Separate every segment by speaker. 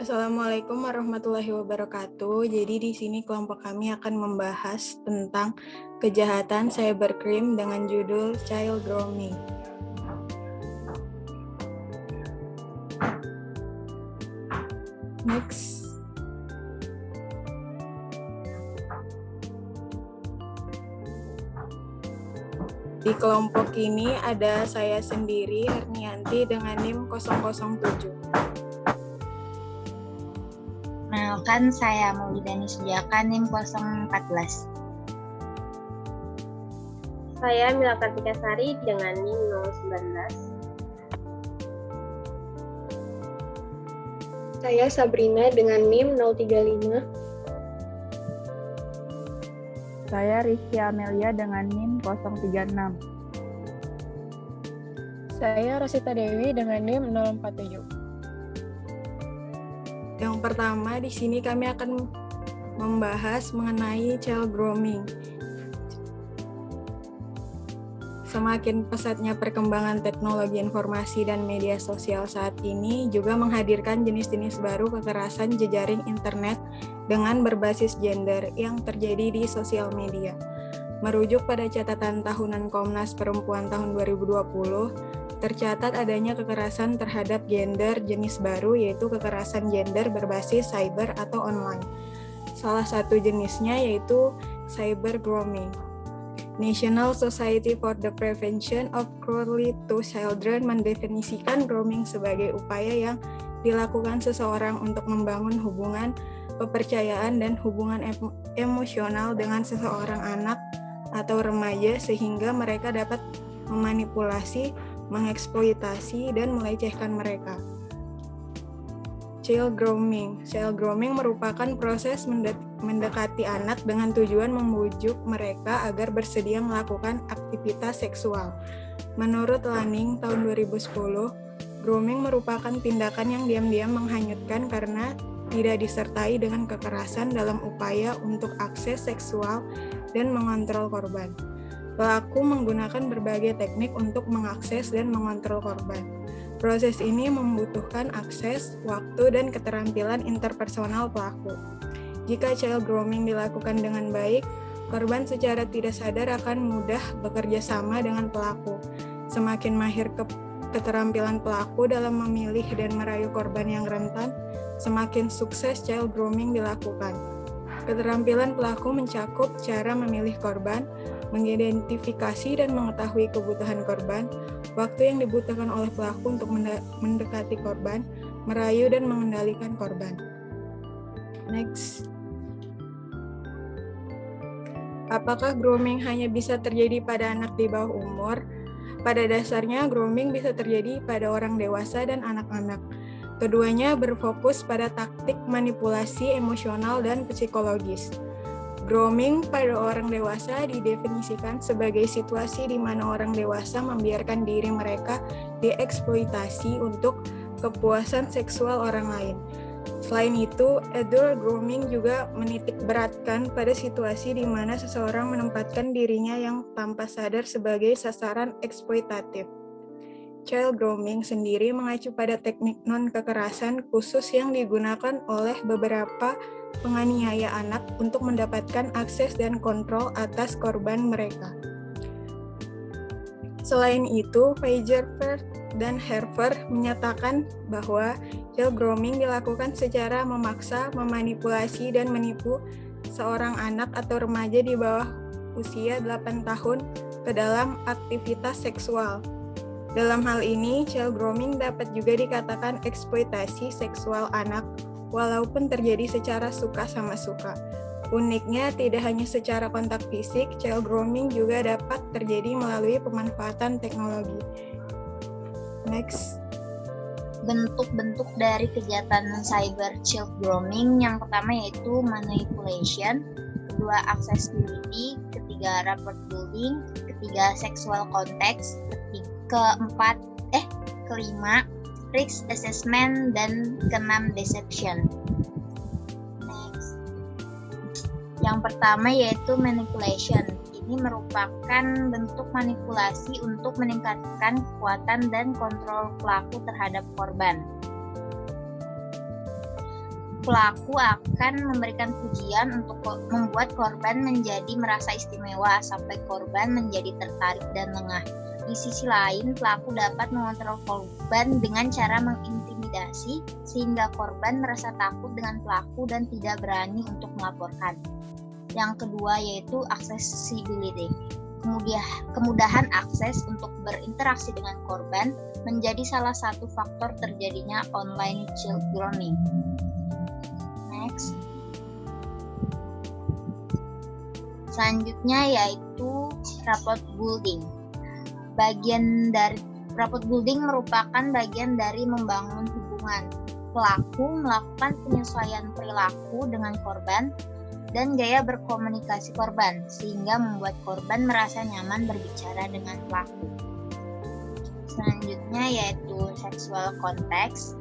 Speaker 1: Assalamualaikum warahmatullahi wabarakatuh. Jadi di sini kelompok kami akan membahas tentang kejahatan cybercrime dengan judul child grooming. Next. Di kelompok ini ada saya sendiri, Hernianti, dengan NIM 007.
Speaker 2: Perkenalkan, saya Maulidani Sujaka, NIM 014.
Speaker 3: Saya Mila Kartika Sari dengan NIM 019.
Speaker 4: Saya Sabrina dengan NIM 035.
Speaker 5: Saya Rizky Amelia dengan NIM 036.
Speaker 6: Saya Rosita Dewi dengan NIM 047.
Speaker 1: Yang pertama, di sini kami akan membahas mengenai child grooming. Semakin pesatnya perkembangan teknologi informasi dan media sosial saat ini juga menghadirkan jenis-jenis baru kekerasan jejaring internet dengan berbasis gender yang terjadi di sosial media. Merujuk pada catatan tahunan Komnas Perempuan tahun 2020, tercatat adanya kekerasan terhadap gender jenis baru, yaitu kekerasan gender berbasis cyber atau online. Salah satu jenisnya yaitu cyber grooming. National Society for the Prevention of Cruelty to Children mendefinisikan grooming sebagai upaya yang dilakukan seseorang untuk membangun hubungan kepercayaan dan hubungan emosional dengan seseorang anak atau remaja sehingga mereka dapat memanipulasi, mengeksploitasi, dan melecehkan mereka. Child grooming. Child grooming merupakan proses mendekati anak dengan tujuan membujuk mereka agar bersedia melakukan aktivitas seksual. Menurut Lanning tahun 2010, grooming merupakan tindakan yang diam-diam menghanyutkan karena tidak disertai dengan kekerasan dalam upaya untuk akses seksual dan mengontrol korban. Pelaku menggunakan berbagai teknik untuk mengakses dan mengontrol korban. Proses ini membutuhkan akses, waktu, dan keterampilan interpersonal pelaku. Jika child grooming dilakukan dengan baik, korban secara tidak sadar akan mudah bekerja sama dengan pelaku. Semakin mahir keterampilan pelaku dalam memilih dan merayu korban yang rentan, semakin sukses child grooming dilakukan. Keterampilan pelaku mencakup cara memilih korban, mengidentifikasi dan mengetahui kebutuhan korban, waktu yang dibutuhkan oleh pelaku untuk mendekati korban, merayu dan mengendalikan korban. Next. Apakah grooming hanya bisa terjadi pada anak di bawah umur? Pada dasarnya, grooming bisa terjadi pada orang dewasa dan anak-anak. Keduanya berfokus pada taktik manipulasi emosional dan psikologis. Grooming pada orang dewasa didefinisikan sebagai situasi di mana orang dewasa membiarkan diri mereka dieksploitasi untuk kepuasan seksual orang lain. Selain itu, adult grooming juga menitik beratkan pada situasi di mana seseorang menempatkan dirinya yang tanpa sadar sebagai sasaran eksploitatif. Child grooming sendiri mengacu pada teknik non-kekerasan khusus yang digunakan oleh beberapa penganiaya anak untuk mendapatkan akses dan kontrol atas korban mereka. Selain itu, Pfeiffer dan Herfer menyatakan bahwa child grooming dilakukan secara memaksa, memanipulasi, dan menipu seorang anak atau remaja di bawah usia 8 tahun ke dalam aktivitas seksual. Dalam hal ini, child grooming dapat juga dikatakan eksploitasi seksual anak, walaupun terjadi secara suka sama suka. Uniknya, tidak hanya secara kontak fisik, child grooming juga dapat terjadi melalui pemanfaatan teknologi. Next.
Speaker 2: Bentuk-bentuk dari kejahatan cyber child grooming yang pertama yaitu manipulation, kedua accessibility, ketiga rapport building, ketiga sexual context, kelima risk assessment, dan keenam deception. Next. Yang pertama yaitu manipulation. Ini merupakan bentuk manipulasi untuk meningkatkan kekuatan dan kontrol pelaku terhadap korban. pelaku akan memberikan pujian untuk membuat korban menjadi merasa istimewa sampai korban menjadi tertarik dan lengah. Di sisi lain, pelaku dapat mengontrol korban dengan cara mengintimidasi sehingga korban merasa takut dengan pelaku dan tidak berani untuk melaporkan. Yang kedua yaitu accessibility. Kemudahan akses untuk berinteraksi dengan korban menjadi salah satu faktor terjadinya online child grooming. Next. Selanjutnya yaitu rapport building. Rapport building merupakan bagian dari membangun hubungan. Pelaku melakukan penyesuaian perilaku dengan korban dan gaya berkomunikasi korban, sehingga membuat korban merasa nyaman berbicara dengan pelaku. Selanjutnya yaitu sexual context,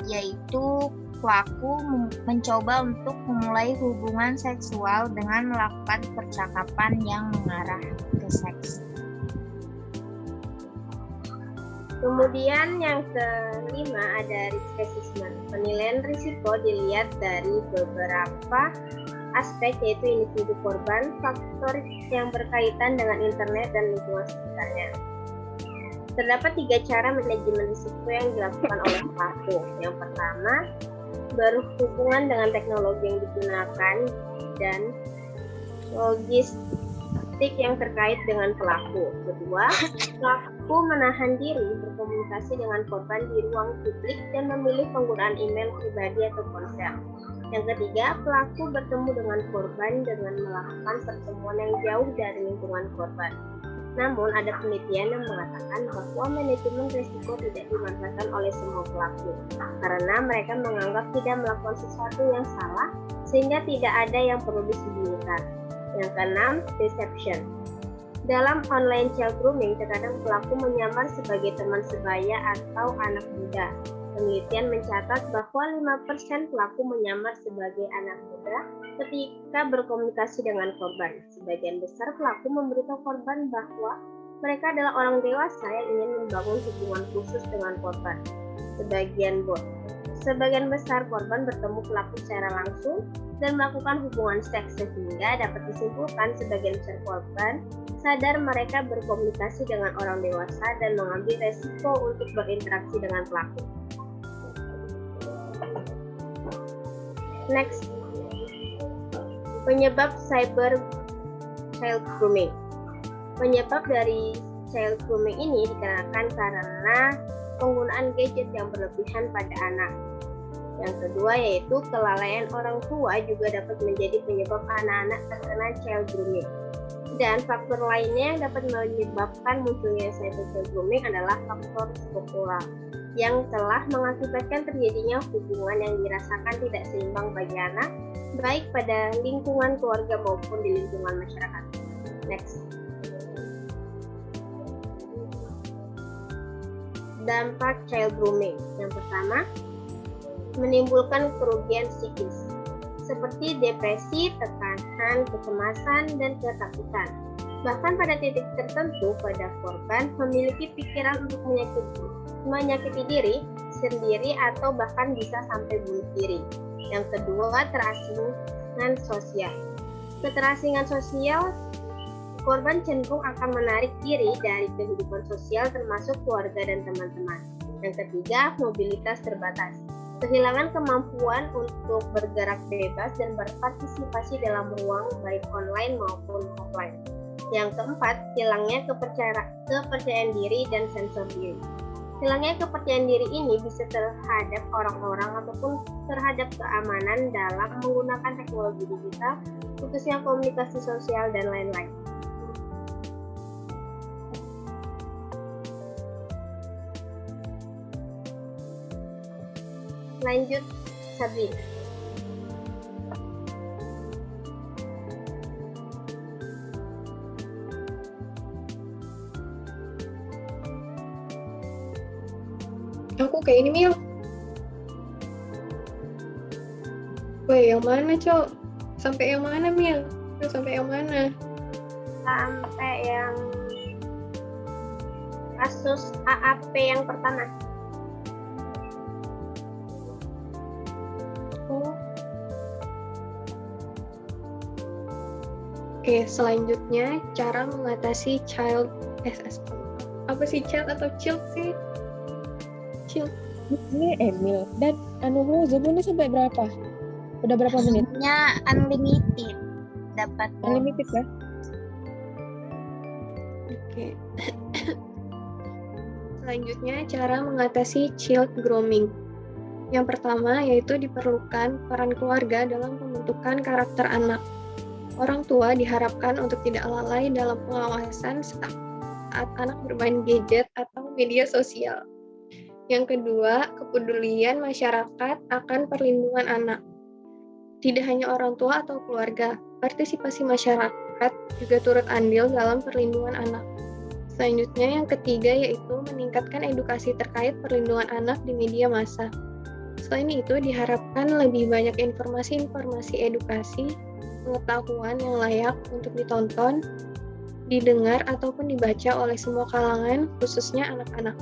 Speaker 2: yaitu pelaku mencoba untuk memulai hubungan seksual dengan melakukan percakapan yang mengarah ke seks.
Speaker 3: Kemudian yang kelima ada risk assessment. Penilaian risiko dilihat dari beberapa aspek, yaitu individu korban, faktor yang berkaitan dengan internet dan lingkungan sekitarnya. Terdapat 3 cara manajemen risiko yang dilakukan oleh pelaku. Yang pertama, berhubungan dengan teknologi yang digunakan dan logistik yang terkait dengan pelaku. Kedua, pelaku menahan diri berkomunikasi dengan korban di ruang publik dan memilih penggunaan email pribadi atau ponsel. Yang ketiga, pelaku bertemu dengan korban dengan melakukan pertemuan yang jauh dari lingkungan korban. Namun, ada penelitian yang mengatakan bahwa manajemen risiko tidak dimanfaatkan oleh semua pelaku, karena mereka menganggap tidak melakukan sesuatu yang salah, sehingga tidak ada yang perlu disembunyikan. Yang keenam, deception. Dalam online child grooming, terkadang pelaku menyamar sebagai teman sebaya atau anak muda. Penelitian mencatat bahwa 5% pelaku menyamar sebagai anak muda ketika berkomunikasi dengan korban. Sebagian besar pelaku memberitahu korban bahwa mereka adalah orang dewasa yang ingin membangun hubungan khusus dengan korban. Sebagian besar korban bertemu pelaku secara langsung dan melakukan hubungan seks, sehingga dapat disimpulkan sebagian besar korban sadar mereka berkomunikasi dengan orang dewasa dan mengambil resiko untuk berinteraksi dengan pelaku. Next, penyebab cyber child grooming. Penyebab dari child grooming ini dikarenakan karena penggunaan gadget yang berlebihan pada anak. Yang kedua yaitu kelalaian orang tua juga dapat menjadi penyebab anak-anak terkena child grooming. Dan faktor lainnya yang dapat menyebabkan munculnya cyber child grooming adalah faktor struktural yang telah mengakibatkan terjadinya hubungan yang dirasakan tidak seimbang bagi anak, baik pada lingkungan keluarga maupun di lingkungan masyarakat. Next. Dampak child grooming. Yang pertama, menimbulkan kerugian psikis seperti depresi, tekanan, kecemasan, dan ketakutan. Bahkan pada titik tertentu pada korban memiliki pikiran untuk menyakiti diri sendiri atau bahkan bisa sampai bunuh diri. Yang kedua, terasingan sosial. Keterasingan sosial, korban cenderung akan menarik diri dari kehidupan sosial termasuk keluarga dan teman-teman. Yang ketiga, mobilitas terbatas. Kehilangan kemampuan untuk bergerak bebas dan berpartisipasi dalam ruang baik online maupun offline. Yang keempat, hilangnya kepercayaan diri dan sensor diri. Hilangnya kepercayaan diri ini bisa terhadap orang-orang ataupun terhadap keamanan dalam menggunakan teknologi digital, khususnya komunikasi sosial dan lain-lain. Lanjut, Sabrina.
Speaker 4: Aku kayak ini, Mil. Weh, yang mana, Cok? Sampai yang mana, Mil? Sampai yang mana?
Speaker 3: Sampai yang kasus AAP yang pertama.
Speaker 4: Oh, Oke, selanjutnya cara mengatasi apa sih child atau child sih? Child.
Speaker 6: Ini Emil. Dan zoomnya sampai berapa? Udah berapa menit?
Speaker 2: Nya unlimited. Dapat
Speaker 6: Unlimited ya?
Speaker 4: Oke. Selanjutnya cara mengatasi child grooming. Yang pertama yaitu diperlukan peran keluarga dalam pembentukan karakter anak. Orang tua diharapkan untuk tidak lalai dalam pengawasan saat anak bermain gadget atau media sosial. Yang kedua, kepedulian masyarakat akan perlindungan anak. Tidak hanya orang tua atau keluarga, partisipasi masyarakat juga turut andil dalam perlindungan anak. Selanjutnya, yang ketiga yaitu meningkatkan edukasi terkait perlindungan anak di media massa. Selain itu, diharapkan lebih banyak informasi-informasi edukasi, pengetahuan yang layak untuk ditonton, didengar, ataupun dibaca oleh semua kalangan, khususnya anak-anak.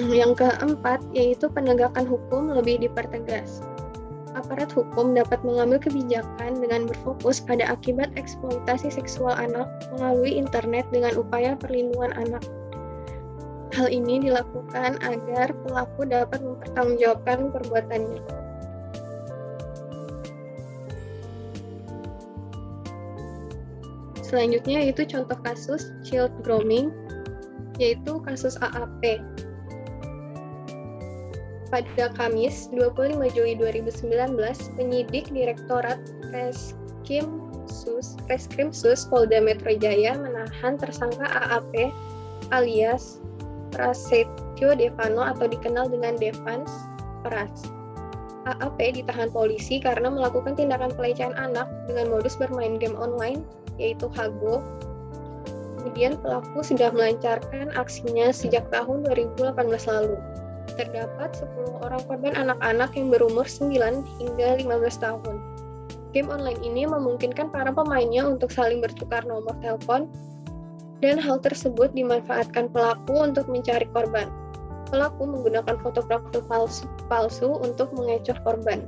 Speaker 4: Yang keempat, yaitu penegakan hukum lebih dipertegas. Aparat hukum dapat mengambil kebijakan dengan berfokus pada akibat eksploitasi seksual anak melalui internet dengan upaya perlindungan anak. Hal ini dilakukan agar pelaku dapat mempertanggungjawabkan perbuatannya. Selanjutnya yaitu contoh kasus child grooming, yaitu kasus AAP. Pada Kamis 25 Juli 2019, penyidik Direktorat Reskrim Sus Polda Metro Jaya menahan tersangka AAP alias Prasetyo Devano atau dikenal dengan Devans Pras. AAP ditahan polisi karena melakukan tindakan pelecehan anak dengan modus bermain game online, yaitu Hago. Kemudian pelaku sudah melancarkan aksinya sejak tahun 2018 lalu. Terdapat 10 orang korban anak-anak yang berumur 9 hingga 15 tahun. Game online ini memungkinkan para pemainnya untuk saling bertukar nomor telepon, dan hal tersebut dimanfaatkan pelaku untuk mencari korban. Pelaku menggunakan foto profil palsu untuk mengecoh korban.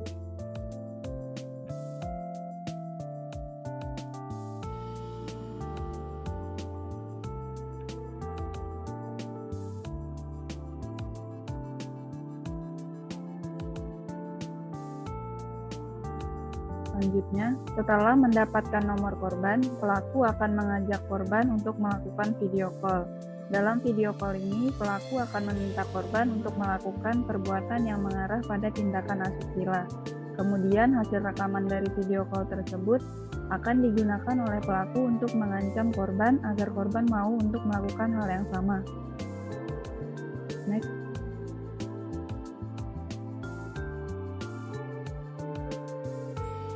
Speaker 5: Selanjutnya, setelah mendapatkan nomor korban, pelaku akan mengajak korban untuk melakukan video call. Dalam video call ini, pelaku akan meminta korban untuk melakukan perbuatan yang mengarah pada tindakan asusila. Kemudian, hasil rekaman dari video call tersebut akan digunakan oleh pelaku untuk mengancam korban agar korban mau untuk melakukan hal yang sama. Next.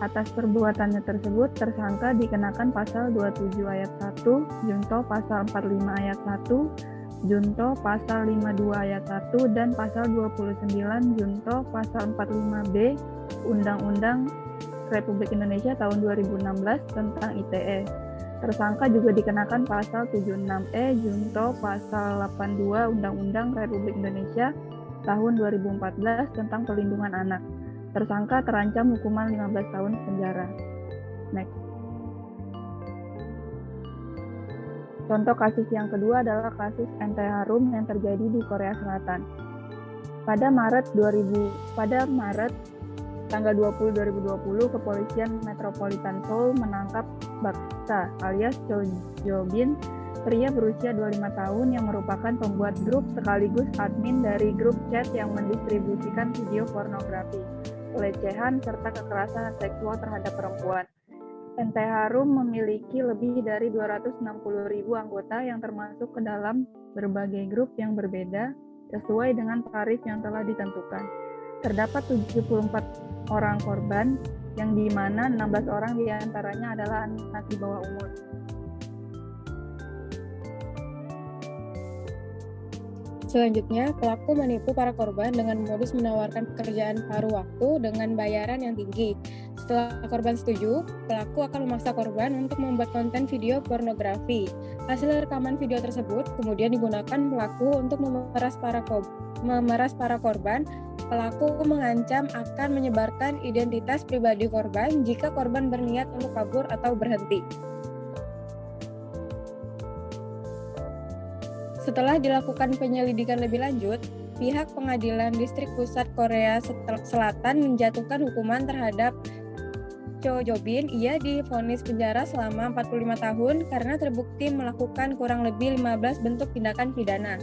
Speaker 5: Atas perbuatannya tersebut, tersangka dikenakan pasal 27 ayat 1, junto pasal 45 ayat 1, junto pasal 52 ayat 1, dan pasal 29 junto pasal 45B Undang-Undang Republik Indonesia tahun 2016 tentang ITE. Tersangka juga dikenakan pasal 76E junto pasal 82 Undang-Undang Republik Indonesia tahun 2014 tentang perlindungan anak. Tersangka terancam hukuman 15 tahun penjara. Next. Contoh kasus yang kedua adalah kasus NT Harum yang terjadi di Korea Selatan. Pada Maret tanggal 20 2020, Kepolisian Metropolitan Seoul menangkap Baksa alias Cho Jo-bin, pria berusia 25 tahun yang merupakan pembuat grup sekaligus admin dari grup chat yang mendistribusikan video pornografi, pelecehan, serta kekerasan seksual terhadap perempuan. NT Harum memiliki lebih dari 260.000 anggota yang termasuk ke dalam berbagai grup yang berbeda sesuai dengan tarif yang telah ditentukan. Terdapat 74 orang korban, yang di mana 16 orang diantaranya adalah anak di bawah umur.
Speaker 6: Selanjutnya, pelaku menipu para korban dengan modus menawarkan pekerjaan paruh waktu dengan bayaran yang tinggi. Setelah korban setuju, pelaku akan memaksa korban untuk membuat konten video pornografi. Hasil rekaman video tersebut kemudian digunakan pelaku untuk memeras para korban. Pelaku mengancam akan menyebarkan identitas pribadi korban jika korban berniat untuk kabur atau berhenti. Setelah dilakukan penyelidikan lebih lanjut, pihak Pengadilan Distrik Pusat Korea Selatan menjatuhkan hukuman terhadap Cho Jobin. Ia divonis penjara selama 45 tahun karena terbukti melakukan kurang lebih 15 bentuk tindakan pidana.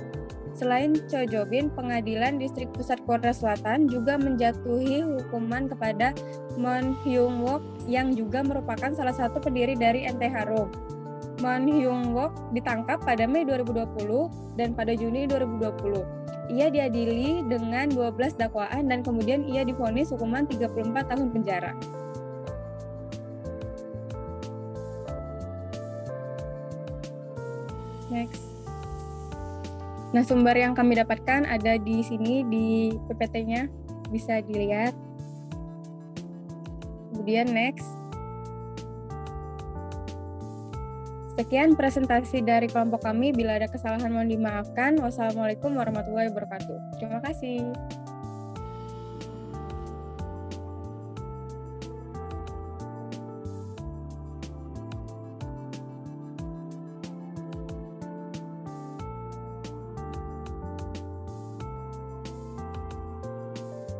Speaker 6: Selain Cho Jobin, Pengadilan Distrik Pusat Korea Selatan juga menjatuhi hukuman kepada Moon Hyung Wook yang juga merupakan salah satu pendiri dari NTH Room. Moon Hyung Wook ditangkap pada Mei 2020 dan pada Juni 2020. Ia diadili dengan 12 dakwaan dan kemudian ia divonis hukuman 34 tahun penjara. Next. Nah, sumber yang kami dapatkan ada di sini di PPT-nya, bisa dilihat. Kemudian next. Sekian presentasi dari kelompok kami. Bila ada kesalahan mohon dimaafkan. Wassalamualaikum warahmatullahi wabarakatuh. Terima kasih.